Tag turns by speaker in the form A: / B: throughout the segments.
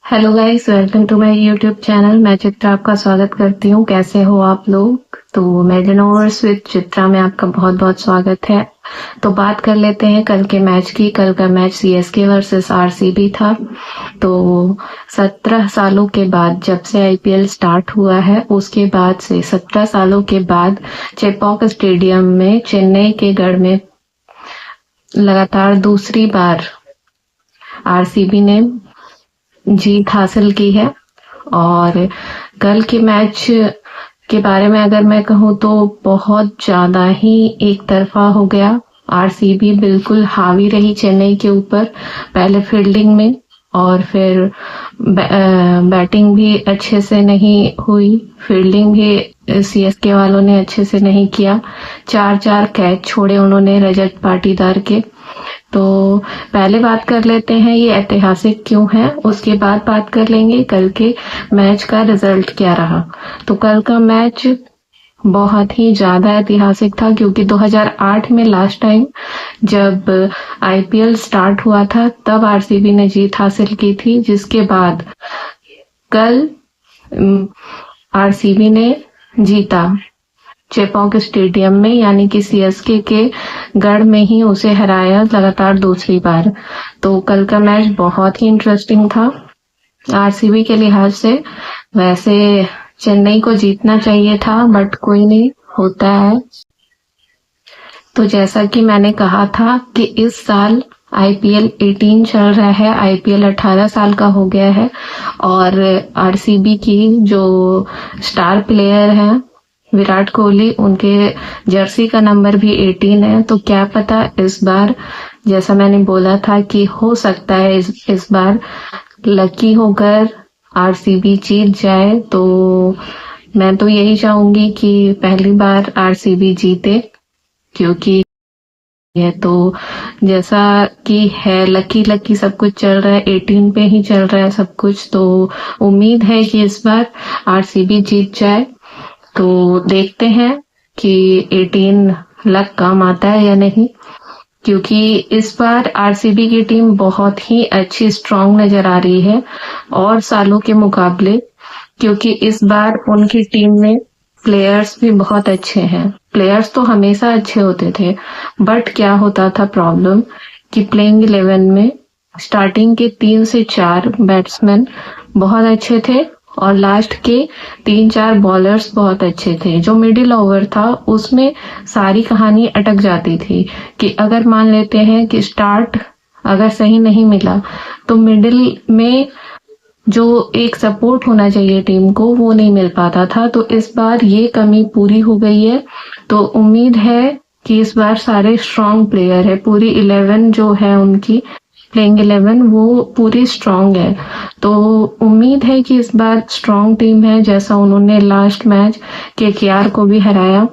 A: Hello guys, welcome to my YouTube channel. मैं चित्रा आपका स्वागत करती हूँ। कैसे हो आप लोग? तो मेडन ओवर्स विद चित्रा में आपका बहुत बहुत स्वागत है। तो बात कर लेते हैं कल के मैच की। कल का मैच सीएसके वर्सेस आरसीबी था। तो 17 सालों के बाद, जब से आईपीएल स्टार्ट हुआ है उसके बाद से 17 सालों के बाद चेपॉक स्टेडियम में चेन्नई के गढ़ में लगातार दूसरी बार आरसीबी ने जीत हासिल की है। और कल के मैच के बारे में अगर मैं कहूँ तो बहुत ज्यादा ही एक तरफा हो गया। आरसीबी बिल्कुल हावी रही चेन्नई के ऊपर, पहले फील्डिंग में और फिर बैटिंग भी अच्छे से नहीं हुई, फील्डिंग भी सीएसके वालों ने अच्छे से नहीं किया। 4-4 कैच छोड़े उन्होंने रजत पाटीदार के। तो पहले बात कर लेते हैं ये ऐतिहासिक क्यों है, उसके बाद बात कर लेंगे कल के मैच का रिजल्ट क्या रहा। तो कल का मैच बहुत ही ज्यादा ऐतिहासिक था क्योंकि 2008 में लास्ट टाइम जब आईपीएल स्टार्ट हुआ था तब आरसीबी ने जीत हासिल की थी, जिसके बाद कल आरसीबी ने जीता चेपॉक स्टेडियम में, यानी कि सीएसके के गढ़ में ही उसे हराया लगातार दूसरी बार। तो कल का मैच बहुत ही इंटरेस्टिंग था आरसीबी के लिहाज से। वैसे चेन्नई को जीतना चाहिए था बट कोई नहीं, होता है। तो जैसा कि मैंने कहा था कि इस साल आईपीएल 18 चल रहा है, आईपीएल 18 साल का हो गया है और आरसीबी की जो स्टार प्लेयर है विराट कोहली, उनके जर्सी का नंबर भी 18 है। तो क्या पता इस बार, जैसा मैंने बोला था कि हो सकता है इस बार लकी होकर आरसीबी जीत जाए। तो मैं तो यही चाहूंगी कि पहली बार आरसीबी जीते, क्योंकि है तो जैसा कि है लकी लकी सब कुछ चल रहा है, 18 पे ही चल रहा है सब कुछ। तो उम्मीद है कि इस बार आरसीबी जीत जाए। तो देखते हैं कि 18 लक काम आता है या नहीं, क्योंकि इस बार आरसीबी की टीम बहुत ही अच्छी स्ट्रांग नजर आ रही है और सालों के मुकाबले, क्योंकि इस बार उनकी टीम में प्लेयर्स भी बहुत अच्छे हैं। प्लेयर्स तो हमेशा अच्छे होते थे, बट क्या होता था प्रॉब्लम कि प्लेइंग 11 में स्टार्टिंग के 3 से 4 बैट्समैन बहुत अच्छे थे और लास्ट के 3-4 बॉलर्स बहुत अच्छे थे। जो मिडिल ओवर था उसमें सारी कहानी अटक जाती थी कि अगर मान लेते हैं कि स्टार्ट अगर सही नहीं मिला तो मिडिल में जो एक सपोर्ट होना चाहिए टीम को वो नहीं मिल पाता था। तो इस बार ये कमी पूरी हो गई है। तो उम्मीद है कि इस बार सारे स्ट्रांग प्लेयर है, पूरी 11 जो है उनकी प्लेइंग 11 वो पूरी स्ट्रांग है। तो उम्मीद है कि इस बार स्ट्रांग टीम है, जैसा उन्होंने लास्ट मैच केकेआर को भी हराया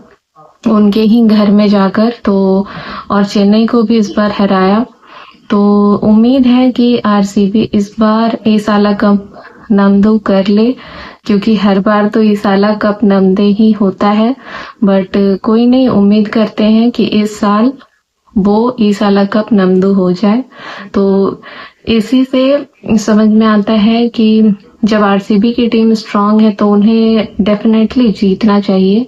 A: उनके ही घर में जाकर, तो और चेन्नई को भी इस बार हराया। तो उम्मीद है कि आरसीबी इस बार ईसाला कप नमदो कर ले, क्योंकि हर बार तो ईसाला कप नमदे ही होता है। बट कोई नहीं, उम्मीद करते हैं कि इस साल वो ईसाला कप नमदो हो जाए। तो इसी से समझ में आता है कि जब आरसीबी की टीम स्ट्रांग है तो उन्हें डेफिनेटली जीतना चाहिए।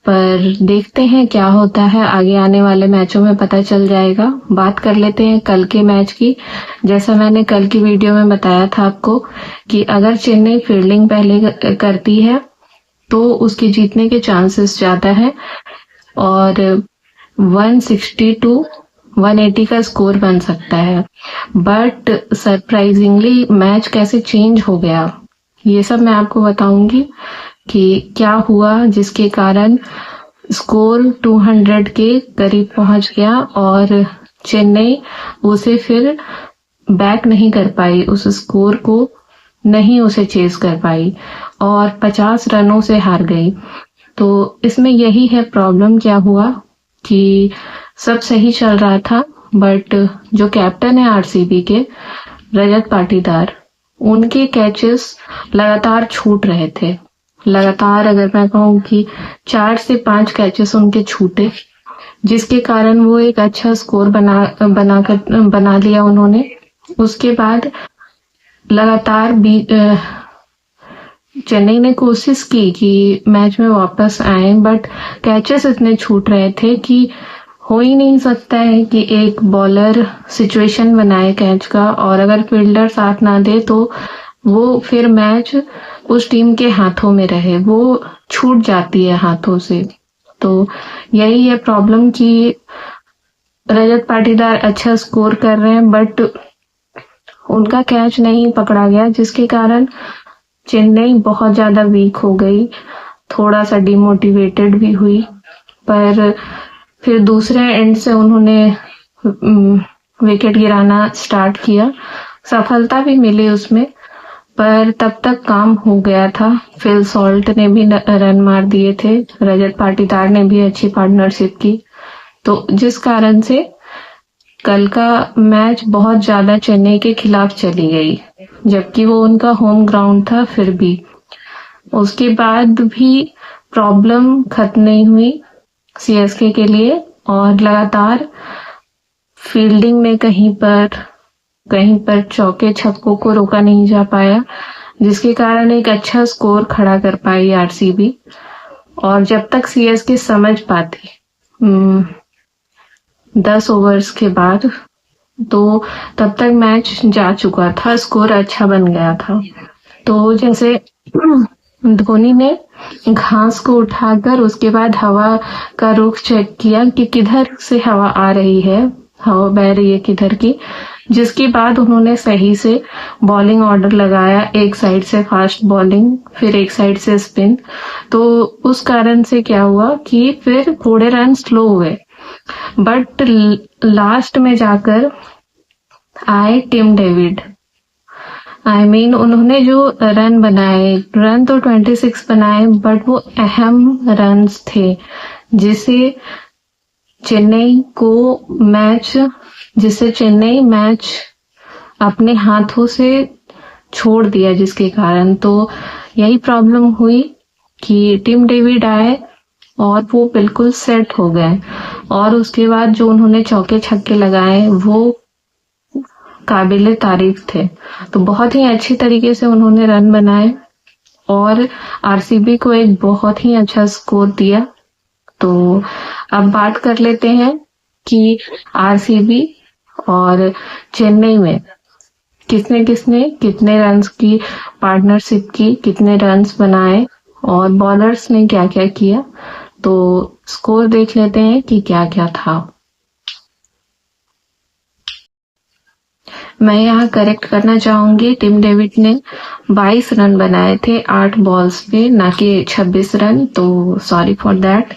A: पर देखते हैं क्या होता है, आगे आने वाले मैचों में पता चल जाएगा। बात कर लेते हैं कल के मैच की। जैसा मैंने कल की वीडियो में बताया था आपको कि अगर चेन्नई फील्डिंग पहले करती है तो उसके जीतने के चांसेस ज्यादा है और 160 टू 180 का स्कोर बन सकता है। बट सरप्राइजिंगली मैच कैसे चेंज हो गया ये सब मैं आपको बताऊंगी कि क्या हुआ जिसके कारण स्कोर 200 के करीब पहुंच गया और चेन्नई उसे फिर बैक नहीं कर पाई, उस स्कोर को नहीं उसे चेज कर पाई और 50 रनों से हार गई। तो इसमें यही है प्रॉब्लम, क्या हुआ कि सब सही चल रहा था बट जो कैप्टन है आरसीबी के रजत पाटीदार, उनके कैचेस लगातार छूट रहे थे। लगातार अगर मैं कहूँ कि 4 से 5 कैचेस उनके छूटे, जिसके कारण वो एक अच्छा स्कोर बना लिया उन्होंने। उसके बाद लगातार चेन्नई ने कोशिश की कि मैच में वापस आए, बट कैचेस इतने छूट रहे थे कि हो ही नहीं सकता है कि एक बॉलर सिचुएशन बनाए कैच का, और अगर फील्डर साथ ना दे तो वो फिर मैच उस टीम के हाथों में रहे, वो छूट जाती है हाथों से। तो यही है प्रॉब्लम कि रजत पाटीदार अच्छा स्कोर कर रहे हैं बट उनका कैच नहीं पकड़ा गया, जिसके कारण चेन्नई बहुत ज्यादा वीक हो गई, थोड़ा सा डिमोटिवेटेड भी हुई। पर फिर दूसरे एंड से उन्होंने विकेट गिराना स्टार्ट किया, सफलता भी मिली उसमें, पर तब तक काम हो गया था। फिल सॉल्ट ने भी रन मार दिए थे, रजत पाटीदार ने भी अच्छी पार्टनरशिप की, तो जिस कारण से कल का मैच बहुत ज्यादा चेन्नई के खिलाफ चली गई, जबकि वो उनका होम ग्राउंड था। फिर भी उसके बाद भी प्रॉब्लम खत्म नहीं हुई सीएसके के लिए, और लगातार फील्डिंग में कहीं पर चौके छक्कों को रोका नहीं जा पाया, जिसके कारण एक अच्छा स्कोर खड़ा कर पाई आरसीबी। और जब तक सीएसके समझ पाती 10 ओवर्स के बाद, तो तब तक मैच जा चुका था, स्कोर अच्छा बन गया था। तो जैसे धोनी ने घास को उठाकर उसके बाद हवा का रुख चेक किया कि किधर से हवा आ रही है, हवा बह रही है किधर की, जिसके बाद उन्होंने सही से बॉलिंग ऑर्डर लगाया, एक साइड से फास्ट बॉलिंग, फिर एक साइड से स्पिन। तो उस कारण से क्या हुआ कि फिर थोड़े रन स्लो हुए, बट लास्ट में जाकर आए टिम डेविड। उन्होंने जो रन बनाए, रन तो 26 बनाए, बट वो अहम रन्स थे जिससे चेन्नई मैच अपने हाथों से छोड़ दिया, जिसके कारण तो यही प्रॉब्लम हुई कि टिम डेविड आए और वो बिल्कुल सेट हो गए, और उसके बाद जो उन्होंने चौके छक्के लगाए वो काबिले तारीफ थे। तो बहुत ही अच्छी तरीके से उन्होंने रन बनाए और आरसीबी को एक बहुत ही अच्छा स्कोर दिया। तो अब बात कर लेते हैं कि आरसीबी और चेन्नई में किसने किसने कितने रन्स की पार्टनरशिप की, कितने रन्स बनाए और बॉलर्स ने क्या क्या किया। तो स्कोर देख लेते हैं कि क्या क्या था। मैं यहाँ करेक्ट करना चाहूंगी, टिम डेविड ने 22 रन बनाए थे 8 बॉल्स पे, ना कि 26 रन, तो सॉरी फॉर दैट।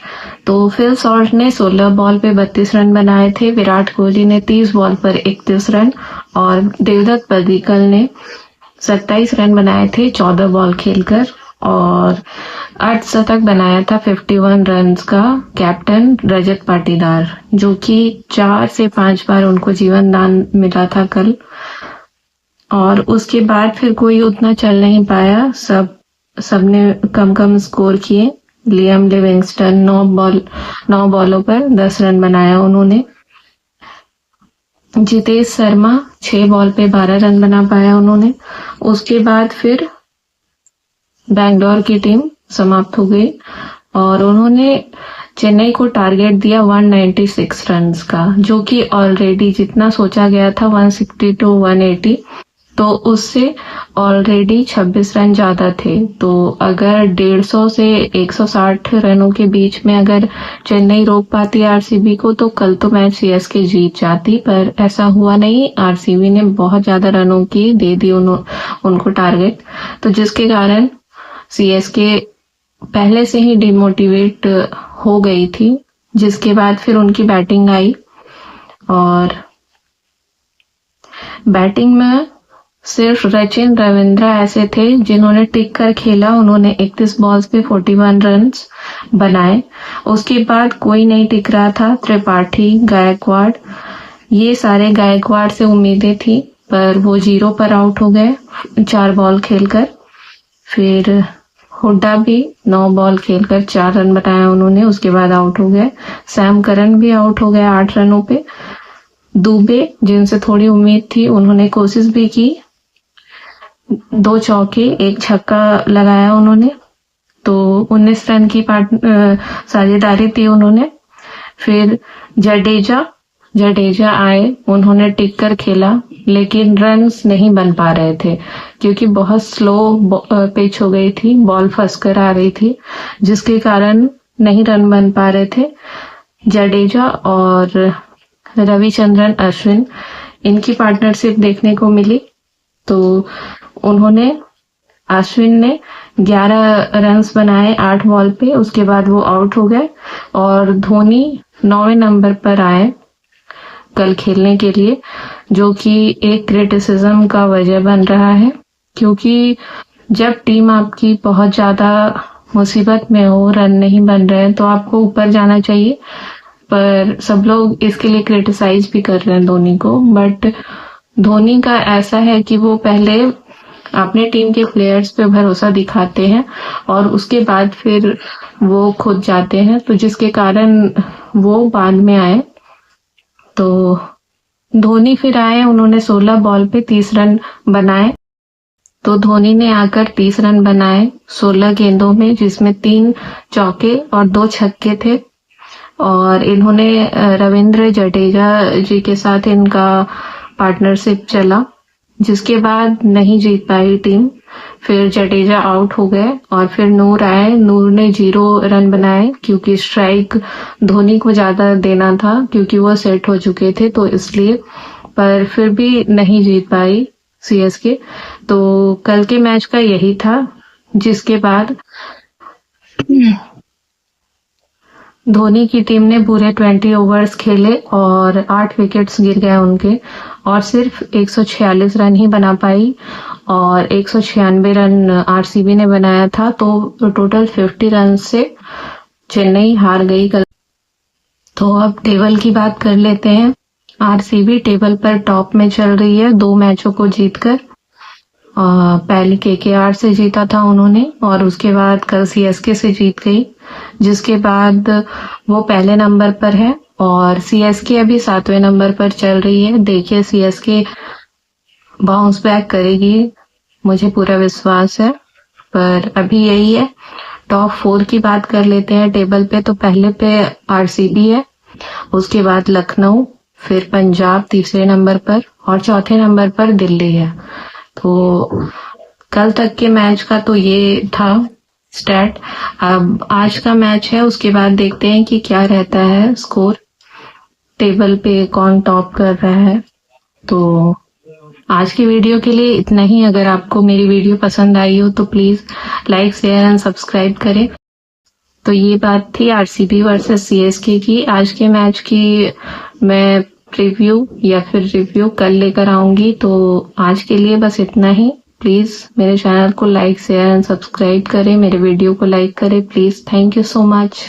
A: तो फिल सॉल्ट ने 16 बॉल पे 32 रन बनाए थे, विराट कोहली ने 30 बॉल पर 31 रन और देवदत्त पडिक्कल ने 27 रन बनाए थे 14 बॉल खेलकर, और अर्धशतक बनाया था 51 रन्स का कैप्टन रजत पाटीदार, जो कि 4 से 5 बार उनको जीवन दान मिला था कल। और उसके बाद फिर कोई उतना चल नहीं पाया, सबने कम कम स्कोर किए। लियम लिविंगस्टन 9 बॉलों पर 10 रन बनाया उन्होंने। जितेश शर्मा 6 बॉल पे 12 रन बना पाया उन्होंने। उसके बाद फिर बैंगलोर की टीम समाप्त हो गई और उन्होंने चेन्नई को टारगेट दिया 196 रन्स का, जो कि ऑलरेडी जितना सोचा गया था 160 to 180, तो उससे ऑलरेडी 26 रन ज्यादा थे। तो अगर 150 से 160 रनों के बीच में अगर चेन्नई रोक पाती आरसीबी को, तो कल तो मैच सीएसके जीत जाती, पर ऐसा हुआ नहीं। आरसीबी ने बहुत ज्यादा रनों की दे दी उनको टारगेट, तो जिसके कारण सीएसके पहले से ही डिमोटिवेट हो गई थी। जिसके बाद फिर उनकी बैटिंग आई और बैटिंग में सिर्फ सचिन रविंद्रा ऐसे थे जिन्होंने टिक कर खेला। उन्होंने 31 बॉल्स पे 41 रन्स बनाए। उसके बाद कोई नहीं टिक रहा था। त्रिपाठी, गायकवाड़, ये सारे गायकवाड़ से उम्मीदें थी, पर वो 0 पर आउट हो गए 4 बॉल खेलकर। फिर हुड्डा भी 9 बॉल खेलकर 4 रन बनाया उन्होंने, उसके बाद आउट हो गए। सैम करन भी आउट हो गए 8 रनों पे। दुबे, जिनसे थोड़ी उम्मीद थी, उन्होंने कोशिश भी की 2 चौके, 1 छक्का लगाया उन्होंने। तो 19 रन की साझेदारी थी उन्होंने। फिर जडेजा आए, उन्होंने टिक कर खेला, लेकिन रन्स नहीं बन पा रहे थे क्योंकि बहुत स्लो पिच हो गई थी, बॉल फंस कर आ रही थी, जिसके कारण नहीं रन बन पा रहे थे। जडेजा और रविचंद्रन अश्विन, इनकी पार्टनरशिप देखने को मिली। तो उन्होंने अश्विन ने 11 रन्स बनाए 8 बॉल पे, उसके बाद वो आउट हो गए और धोनी 9वें नंबर पर आए कल खेलने के लिए, जो कि एक क्रिटिसिज्म का वजह बन रहा है, क्योंकि जब टीम आपकी बहुत ज्यादा मुसीबत में हो, रन नहीं बन रहे हैं, तो आपको ऊपर जाना चाहिए। पर सब लोग इसके लिए क्रिटिसाइज भी कर रहे हैं धोनी को। बट धोनी का ऐसा है कि वो पहले अपने टीम के प्लेयर्स पे भरोसा दिखाते हैं और उसके बाद फिर वो खुद जाते हैं, तो जिसके कारण वो बाद में आए। तो धोनी फिर आए, उन्होंने 16 बॉल पे 30 रन बनाए। तो धोनी ने आकर 30 रन बनाए 16 गेंदों में, जिसमें 3 चौके और 2 छक्के थे। और इन्होंने रविंद्र जडेजा जी के साथ इनका पार्टनरशिप चला, जिसके बाद नहीं जीत पाई टीम। फिर जडेजा आउट हो गए और फिर नूर आए, नूर ने 0 रन बनाए क्योंकि स्ट्राइक धोनी को ज्यादा देना था क्योंकि वो सेट हो चुके थे, तो इसलिए। पर फिर भी नहीं जीत पाई सीएसके। तो कल के मैच का यही था, जिसके बाद धोनी की टीम ने पूरे 20 ओवर्स खेले और 8 विकेट्स गिर गए उनके, और सिर्फ 146 रन ही बना पाई और 196 रन आरसीबी ने बनाया था। तो टोटल 50 रन से चेन्नई हार गई कल। तो अब टेबल की बात कर लेते हैं। आरसीबी टेबल पर टॉप में चल रही है 2 मैचों को जीतकर। पहले केकेआर से जीता था उन्होंने और उसके बाद कल सीएसके से जीत गई, जिसके बाद वो पहले नंबर पर है और सीएसके अभी 7वें नंबर पर चल रही है। देखिए सीएसके बाउंस बैक करेगी, मुझे पूरा विश्वास है। पर अभी यही है। टॉप 4 की बात कर लेते हैं टेबल पे। तो पहले पे आरसीबी है, उसके बाद लखनऊ, फिर पंजाब तीसरे नंबर पर और चौथे नंबर पर दिल्ली है। तो कल तक के मैच का तो ये था स्टैट। अब आज का मैच है, उसके बाद देखते हैं कि क्या रहता है स्कोर, टेबल पे कौन टॉप कर रहा है। तो आज की वीडियो के लिए इतना ही। अगर आपको मेरी वीडियो पसंद आई हो तो please like, share and subscribe करें। तो ये बात थी आरसीबी वर्सेस सीएसके की। आज के मैच की मैं प्रीव्यू या फिर रिव्यू कल लेकर आऊंगी। तो आज के लिए बस इतना ही। प्लीज मेरे चैनल को लाइक, शेयर एंड सब्सक्राइब करें, मेरे वीडियो को लाइक करें please. Thank you so much.